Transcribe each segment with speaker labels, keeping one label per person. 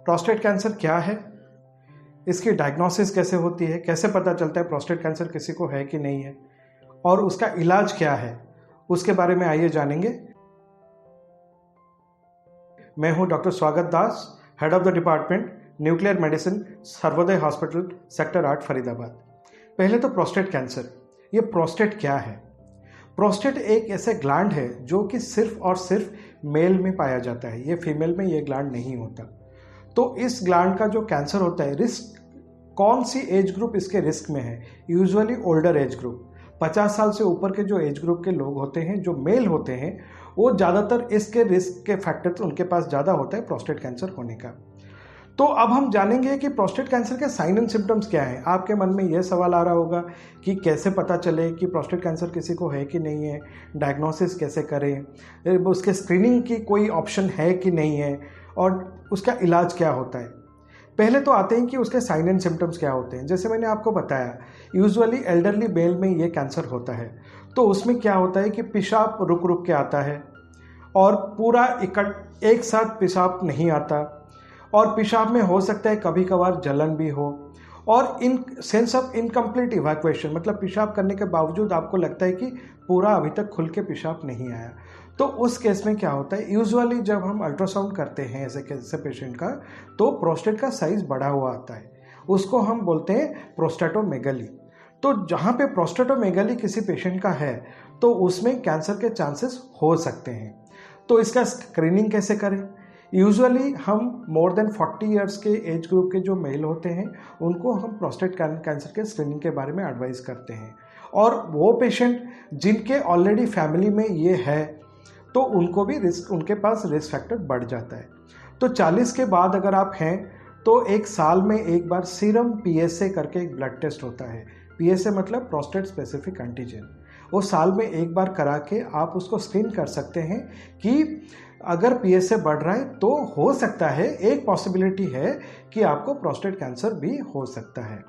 Speaker 1: Prostate cancer क्या है, इसकी डायग्नोसिस कैसे होती है, कैसे पता चलता है प्रोस्टेट कैंसर किसी को है कि नहीं है, और उसका इलाज क्या है, उसके बारे में आइए जानेंगे। मैं हूं doctor Swagat Das, head of the department nuclear medicine, Sarvodaya hospital, sector 8, Faridabad. पहले तो प्रोस्टेट कैंसर, ये प्रोस्टेट क्या है? प्रोस्टेट एक ऐसे ग्लैंड है जो कि सिर्फ और सिर्फ मेल में पाया जाता है, ये फीमेल में ये ग्लैंड नहीं होता। तो इस ग्लैंड का जो कैंसर होता है, रिस्क कौन सी एज ग्रुप इसके रिस्क में है? यूजुअली ओल्डर एज ग्रुप, 50 साल से ऊपर के जो एज ग्रुप के लोग होते हैं, जो मेल होते हैं, वो ज़्यादातर इसके रिस्क के फैक्टर्स उनके पास ज़्यादा होता है प्रोस्टेट कैंसर होने का। तो अब हम जानेंगे कि प्रोस्टेट कैंसर के साइन एंड सिम्टम्स क्या हैं। आपके मन में यह सवाल आ रहा होगा कि कैसे पता चले कि प्रोस्टेट कैंसर किसी को है कि नहीं है, डायग्नोसिस कैसे करें, उसके स्क्रीनिंग की कोई ऑप्शन है कि नहीं है, और उसका इलाज क्या होता है। पहले तो आते हैं कि उसके साइन एंड सिम्टम्स क्या होते हैं। जैसे मैंने आपको बताया, यूजुअली एल्डरली मेल में ये कैंसर होता है, तो उसमें क्या होता है कि पेशाब रुक रुक के आता है और पूरा एक साथ पेशाब नहीं आता, और पेशाब में हो सकता है कभी कभार जलन भी हो, और in sense of incomplete evacuation, मतलब पेशाब करने के बावजूद आपको लगता है कि पूरा अभी तक खुल के पेशाब नहीं आया। तो उस केस में क्या होता है, यूजुअली जब हम अल्ट्रासाउंड करते हैं ऐसे पेशेंट का, तो प्रोस्टेट का साइज बढ़ा हुआ आता है, उसको हम बोलते हैं प्रोस्टेटोमेगाली। तो जहाँ पे प्रोस्टेटोमेगाली किसी पेशेंट का है, तो उसमें कैंसर के चांसेस हो सकते हैं। तो इसका स्क्रीनिंग कैसे करें? यूजुअली हम मोर देन 40 इयर्स के एज ग्रुप के जो मेल होते हैं, उनको हम प्रोस्टेट कैंसर के स्क्रीनिंग के बारे में एडवाइस करते हैं। और वो पेशेंट जिनके ऑलरेडी फैमिली में ये है, तो उनको भी उनके पास रिस्क फैक्टर बढ़ जाता है। तो 40 के बाद अगर आप हैं, तो एक साल में एक बार सीरम PSA करके एक ब्लड टेस्ट होता है। PSA मतलब प्रोस्टेट स्पेसिफिक एंटीजन। वो साल में एक बार करा के आप उसको स्क्रीन कर सकते हैं कि अगर PSA बढ़ रहा है तो हो सकता है, एक पॉसिबिलिटी है कि आपको प्रोस्टेट कैंसर भी हो सकता है।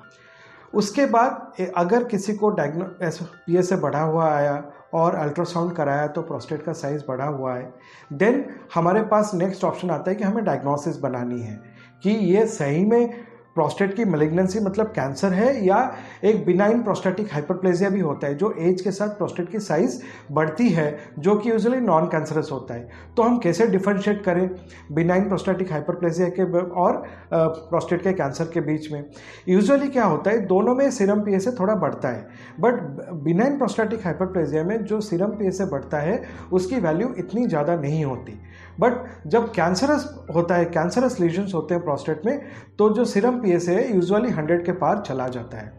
Speaker 1: उसके बाद अगर किसी को PSA बढ़ा हुआ आया और अल्ट्रासाउंड कराया तो प्रोस्टेट का साइज़ बढ़ा हुआ है, देन हमारे पास नेक्स्ट ऑप्शन आता है कि हमें डायग्नोसिस बनानी है कि ये सही में प्रोस्टेट की मैलिग्नेंसी मतलब कैंसर है, या एक बिनाइन प्रोस्टेटिक हाइपरप्लेजिया भी होता है, जो एज के साथ प्रोस्टेट की साइज बढ़ती है, जो कि यूजुअली नॉन कैंसरस होता है। तो हम कैसे डिफरेंशिएट करें बिनाइन प्रोस्टेटिक हाइपरप्लेजिया के और प्रोस्टेट के कैंसर के बीच में? यूजुअली क्या होता है, दोनों में सीरम PSA थोड़ा बढ़ता है, बट बिनाइन प्रोस्टेटिक हाइपरप्लेजिया में जो सीरम PSA बढ़ता है उसकी वैल्यू इतनी ज़्यादा नहीं होती। बट जब कैंसरस होता है, कैंसरस लीजन्स होते हैं प्रोस्टेट में, तो जो सीरम PSA है यूजुअली 100 के पार चला जाता है।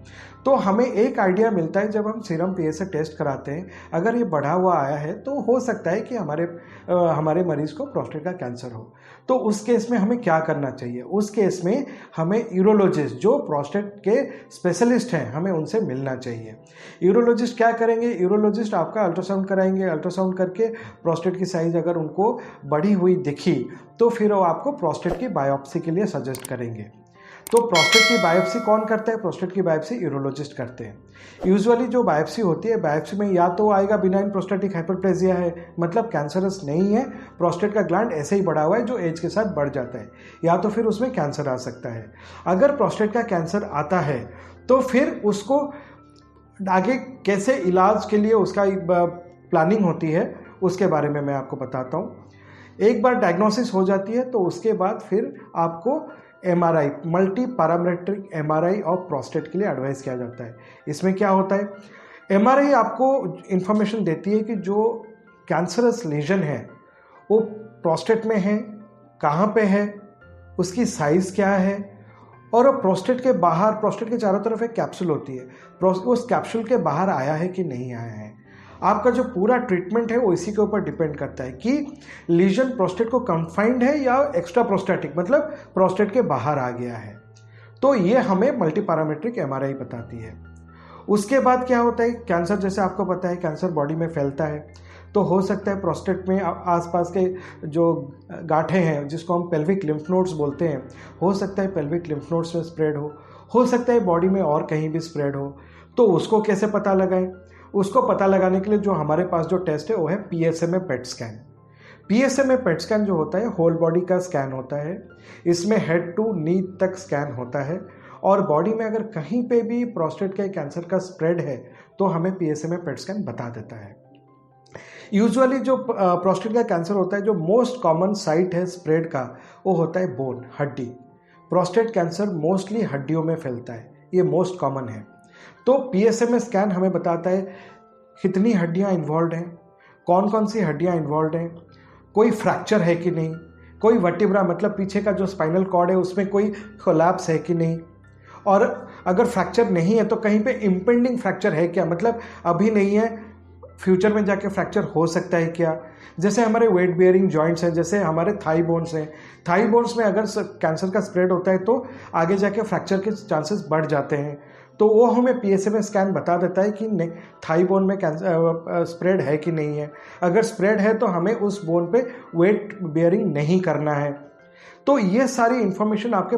Speaker 1: तो हमें एक आइडिया मिलता है जब हम सीरम PSA टेस्ट कराते हैं, अगर ये बढ़ा हुआ आया है तो हो सकता है कि हमारे मरीज को प्रोस्टेट का कैंसर हो। तो उस केस में हमें क्या करना चाहिए? उस केस में हमें यूरोलॉजिस्ट, जो प्रोस्टेट के स्पेशलिस्ट हैं, हमें उनसे मिलना चाहिए। यूरोलॉजिस्ट क्या करेंगे? यूरोलॉजिस्ट आपका अल्ट्रासाउंड कराएंगे, अल्ट्रासाउंड करके प्रोस्टेट की साइज अगर उनको बढ़ी हुई दिखी, तो फिर वो आपको प्रोस्टेट की बायोप्सी के लिए सजेस्ट करेंगे। तो प्रोस्टेट की बायोप्सी कौन करता है? प्रोस्टेट की बायोप्सी यूरोलॉजिस्ट करते हैं। यूजुअली जो बायोप्सी होती है, बायोप्सी में या तो आएगा बिनाइन प्रोस्टेटिक हाइपरप्लेजिया है, मतलब कैंसरस नहीं है, प्रोस्टेट का ग्लैंड ऐसे ही बढ़ा हुआ है जो एज के साथ बढ़ जाता है, या तो फिर उसमें कैंसर आ सकता है। अगर प्रोस्टेट का कैंसर आता है तो फिर उसको आगे कैसे इलाज के लिए उसका प्लानिंग होती है, उसके बारे में मैं आपको बताता हूँ। एक बार डायग्नोसिस हो जाती है तो उसके बाद फिर आपको MRI, multi parametric MRI of prostate के लिए एडवाइस किया जाता है। इसमें क्या होता है, MRI आपको इंफॉर्मेशन देती है कि जो कैंसरस लीजन है वो प्रोस्टेट में है, कहाँ पे है, उसकी साइज़ क्या है, और प्रोस्टेट के बाहर, प्रोस्टेट के चारों तरफ एक कैप्सूल होती है, उस कैप्सूल के बाहर आया है कि नहीं आया है। आपका जो पूरा ट्रीटमेंट है वो इसी के ऊपर डिपेंड करता है कि लीजन प्रोस्टेट को कन्फाइंड है या एक्स्ट्रा प्रोस्टेटिक, मतलब प्रोस्टेट के बाहर आ गया है। तो ये हमें मल्टी पैरामीट्रिक MRI बताती है। उसके बाद क्या होता है, कैंसर जैसे आपको पता है कैंसर बॉडी में फैलता है, तो हो सकता है प्रोस्टेट में आसपास के जो गांठें हैं, जिसको हम पेल्विक लिम्फ नोड्स बोलते हैं, हो सकता है पेल्विक लिम्फ नोड्स में स्प्रेड हो सकता है बॉडी में और कहीं भी स्प्रेड हो। तो उसको कैसे पता लगाएं? उसको पता लगाने के लिए जो हमारे पास जो टेस्ट है वो है PSMA PET scan. PSMA PET scan जो होता है होल बॉडी का स्कैन होता है। इसमें हेड टू नी तक स्कैन होता है और बॉडी में अगर कहीं पे भी प्रोस्टेट के कैंसर का स्प्रेड है तो हमें PSMA पेट स्कैन बता देता है। यूजुअली जो प्रोस्टेट का कैंसर होता है, जो मोस्ट कॉमन साइट है स्प्रेड का, वो होता है बोन, हड्डी। प्रोस्टेट कैंसर मोस्टली हड्डियों में फैलता है, ये मोस्ट कॉमन है। तो PSMA स्कैन हमें बताता है कितनी हड्डियां इन्वॉल्व हैं, कौन कौन सी हड्डियां इन्वॉल्व हैं, कोई फ्रैक्चर है कि नहीं, कोई वर्टिब्रा मतलब पीछे का जो स्पाइनल कॉर्ड है उसमें कोई कोलैप्स है कि नहीं, और अगर फ्रैक्चर नहीं है तो कहीं पे इम्पेंडिंग फ्रैक्चर है क्या, मतलब अभी नहीं है, फ्यूचर में जाके फ्रैक्चर हो सकता है क्या। जैसे हमारे वेट बियरिंग जॉइंट्स हैं, जैसे हमारे थाई बोन्स हैं, थाई बोन्स में अगर कैंसर का स्प्रेड होता है तो आगे जाके फ्रैक्चर के चांसेस बढ़ जाते हैं। तो वो हमें PSMA स्कैन बता देता है कि थाई बोन में कैंसर स्प्रेड है कि नहीं है। अगर स्प्रेड है तो हमें उस बोन पे वेट बियरिंग नहीं करना है। तो ये सारी इंफॉर्मेशन आपके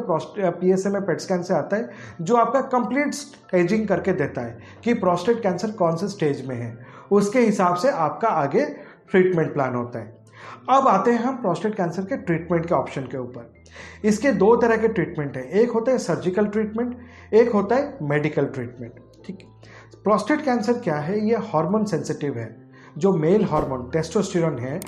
Speaker 1: PSMA पेट स्कैन से आता है, जो आपका कंप्लीट स्टेजिंग करके देता है कि प्रोस्टेट कैंसर कौन से स्टेज में है। उसके हिसाब से आपका आगे ट्रीटमेंट प्लान होता है। अब आते हैं हम प्रोस्टेट कैंसर के ट्रीटमेंट के ऑप्शन के ऊपर। इसके दो तरह के ट्रीटमेंट हैं, एक होता है सर्जिकल ट्रीटमेंट, एक होता है मेडिकल ट्रीटमेंट। ठीक है, प्रोस्टेट कैंसर क्या है, ये हार्मोन सेंसिटिव है। जो मेल हार्मोन टेस्टोस्टेरोन है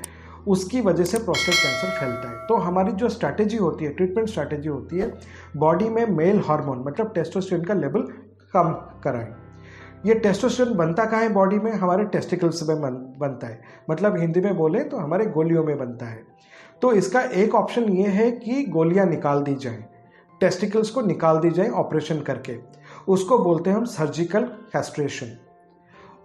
Speaker 1: उसकी वजह से प्रोस्टेट कैंसर फैलता है। तो हमारी जो स्ट्रैटेजी होती है, ट्रीटमेंट स्ट्रैटेजी होती है, बॉडी में मेल हार्मोन मतलब टेस्टोस्टेरोन का लेवल कम कराएं। ये टेस्टोस्टेरोन बनता कहाँ है बॉडी में, हमारे टेस्टिकल्स में बनता है, मतलब हिंदी में बोले तो हमारे गोलियों में बनता है। तो इसका एक ऑप्शन ये है कि गोलियां निकाल दी जाएं, टेस्टिकल्स को निकाल दी जाए ऑपरेशन करके, उसको बोलते हैं हम सर्जिकल कैस्ट्रेशन।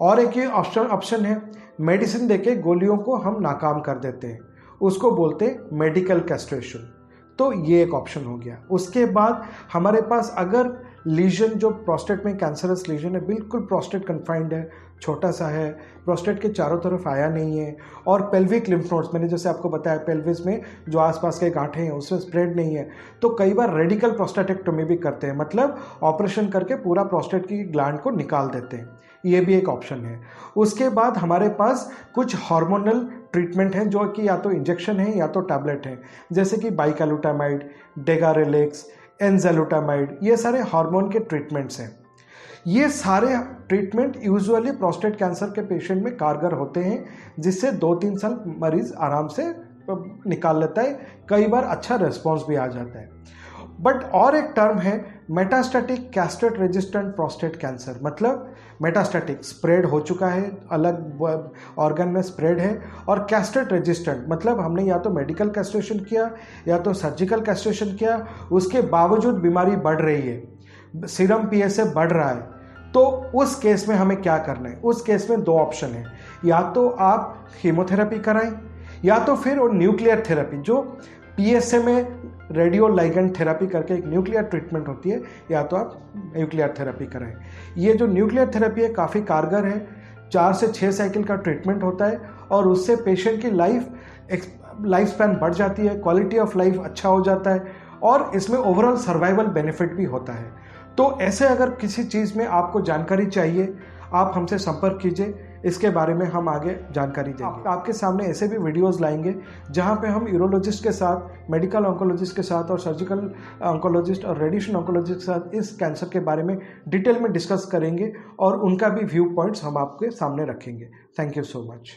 Speaker 1: और एक ये ऑप्शन है मेडिसिन देके गोलियों को हम नाकाम कर देते हैं, उसको बोलते हैं मेडिकल कैस्ट्रेशन। तो ये एक ऑप्शन हो गया। उसके बाद हमारे पास अगर लीजन, जो प्रोस्टेट में कैंसरस लीजन है, बिल्कुल प्रोस्टेट कन्फाइंड है, छोटा सा है, प्रोस्टेट के चारों तरफ आया नहीं है, और पेल्विक लिम्फ नोड्स, मैंने जैसे आपको बताया पेल्विस में जो आसपास के गांठें हैं उसमें स्प्रेड नहीं है, तो कई बार रेडिकल प्रोस्टेटेक्टोमी भी करते हैं, मतलब ऑपरेशन करके पूरा प्रोस्टेट की ग्लैंड को निकाल देते हैं। ये भी एक ऑप्शन है। उसके बाद हमारे पास कुछ हार्मोनल ट्रीटमेंट हैं जो कि या तो इंजेक्शन है या तो टैबलेट है, जैसे कि बाइकालुटामाइड, डेगारेलेक्स, एनजालुटामाइड, ये सारे हार्मोन के ट्रीटमेंट्स हैं। ये सारे ट्रीटमेंट यूजुअली प्रोस्टेट कैंसर के पेशेंट में कारगर होते हैं, जिससे 2-3 साल मरीज आराम से निकाल लेता है, कई बार अच्छा रिस्पॉन्स भी आ जाता है। बट और एक टर्म है metastatic castrate resistant prostate cancer, मतलब मेटास्टैटिक स्प्रेड हो चुका है, अलग ऑर्गन में स्प्रेड है, और कैस्ट्रेट रेजिस्टेंट मतलब हमने या तो मेडिकल कैस्ट्रेशन किया या तो सर्जिकल कैस्ट्रेशन किया, उसके बावजूद बीमारी बढ़ रही है, सीरम PSA बढ़ रहा है, तो उस केस में हमें क्या करना है। उस केस में 2 ऑप्शन है, या तो आप कीमोथेरेपी कराएं या तो फिर वो न्यूक्लियर थेरेपी, जो PSMA रेडियो लाइगेंड थेरेपी करके एक न्यूक्लियर ट्रीटमेंट होती है, या तो आप न्यूक्लियर थेरेपी कराएं। ये जो न्यूक्लियर थेरेपी है काफ़ी कारगर है, 4 से 6 साइकिल का ट्रीटमेंट होता है, और उससे पेशेंट की लाइफ स्पैन बढ़ जाती है, क्वालिटी ऑफ लाइफ अच्छा हो जाता है, और इसमें ओवरऑल सर्वाइवल बेनिफिट भी होता है। तो ऐसे अगर किसी चीज़ में आपको जानकारी चाहिए, आप हमसे संपर्क कीजिए, इसके बारे में हम आगे जानकारी देंगे। आपके सामने ऐसे भी वीडियोस लाएंगे जहां पे हम यूरोलॉजिस्ट के साथ, मेडिकल ऑन्कोलॉजिस्ट के साथ और सर्जिकल ऑन्कोलॉजिस्ट और रेडिएशन ऑन्कोलॉजिस्ट के साथ इस कैंसर के बारे में डिटेल में डिस्कस करेंगे और उनका भी व्यू पॉइंट्स हम आपके सामने रखेंगे। Thank you so much.